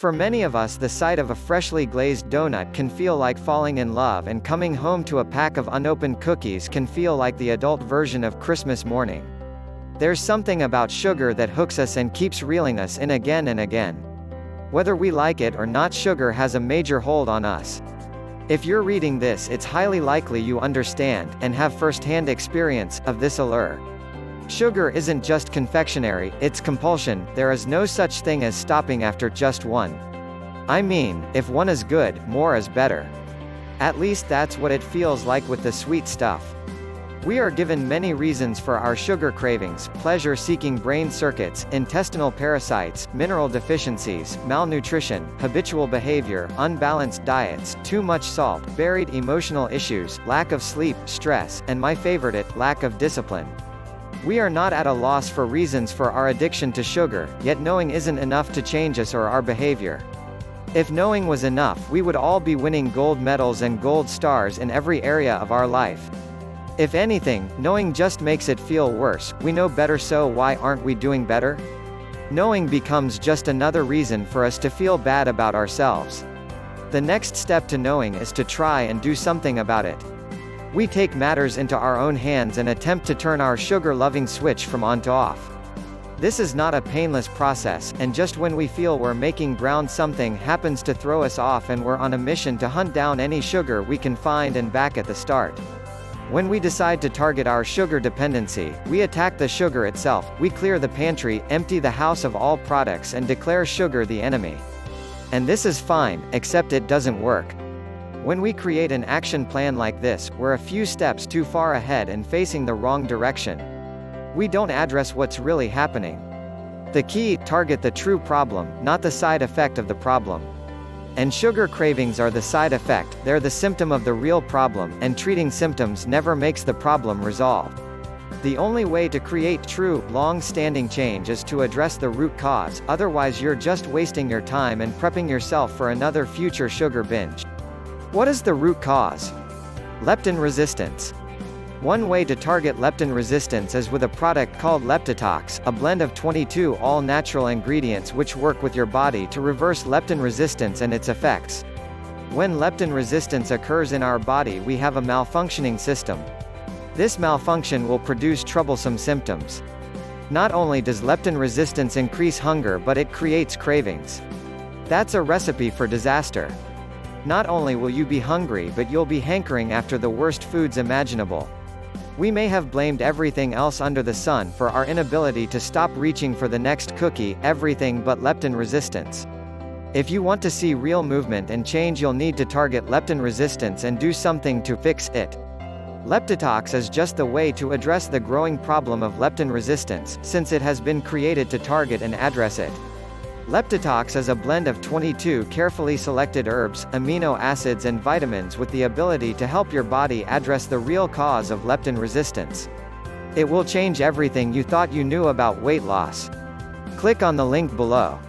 For many of us, the sight of a freshly glazed donut can feel like falling in love, and coming home to a pack of unopened cookies can feel like the adult version of Christmas morning. There's something about sugar that hooks us and keeps reeling us in again and again. Whether we like it or not, sugar has a major hold on us. If you're reading this, it's highly likely you understand, and have first-hand experience, of this allure. Sugar isn't just confectionery, it's compulsion. There is no such thing as stopping after just one. I mean, if one is good, more is better. At least that's what it feels like with the sweet stuff. We are given many reasons for our sugar cravings: pleasure-seeking brain circuits, intestinal parasites, mineral deficiencies, malnutrition, habitual behavior, unbalanced diets, too much salt, buried emotional issues, lack of sleep, stress, and my favorite, lack of discipline. We are not at a loss for reasons for our addiction to sugar, yet knowing isn't enough to change us or our behavior. If knowing was enough, we would all be winning gold medals and gold stars in every area of our life. If anything, knowing just makes it feel worse. We know better, so why aren't we doing better? Knowing becomes just another reason for us to feel bad about ourselves. The next step to knowing is to try and do something about it. We take matters into our own hands and attempt to turn our sugar-loving switch from on to off. This is not a painless process, and just when we feel we're making ground, something happens to throw us off, and we're on a mission to hunt down any sugar we can find and back at the start. When we decide to target our sugar dependency, we attack the sugar itself. We clear the pantry, empty the house of all products, and declare sugar the enemy. And this is fine, except it doesn't work. When we create an action plan like this, we're a few steps too far ahead and facing the wrong direction. We don't address what's really happening. The key: target the true problem, not the side effect of the problem. And sugar cravings are the side effect, they're the symptom of the real problem, and treating symptoms never makes the problem resolved. The only way to create true, long-standing change is to address the root cause, otherwise you're just wasting your time and prepping yourself for another future sugar binge. What is the root cause? Leptin resistance. One way to target leptin resistance is with a product called Leptitox, a blend of 22 all-natural ingredients which work with your body to reverse leptin resistance and its effects. When leptin resistance occurs in our body, we have a malfunctioning system. This malfunction will produce troublesome symptoms. Not only does leptin resistance increase hunger, but it creates cravings. That's a recipe for disaster. Not only will you be hungry, but you'll be hankering after the worst foods imaginable. We may have blamed everything else under the sun for our inability to stop reaching for the next cookie, everything but leptin resistance. If you want to see real movement and change, you'll need to target leptin resistance and do something to fix it. Leptitox is just the way to address the growing problem of leptin resistance, since it has been created to target and address it. Leptitox is a blend of 22 carefully selected herbs, amino acids and vitamins with the ability to help your body address the real cause of leptin resistance. It will change everything you thought you knew about weight loss. Click on the link below.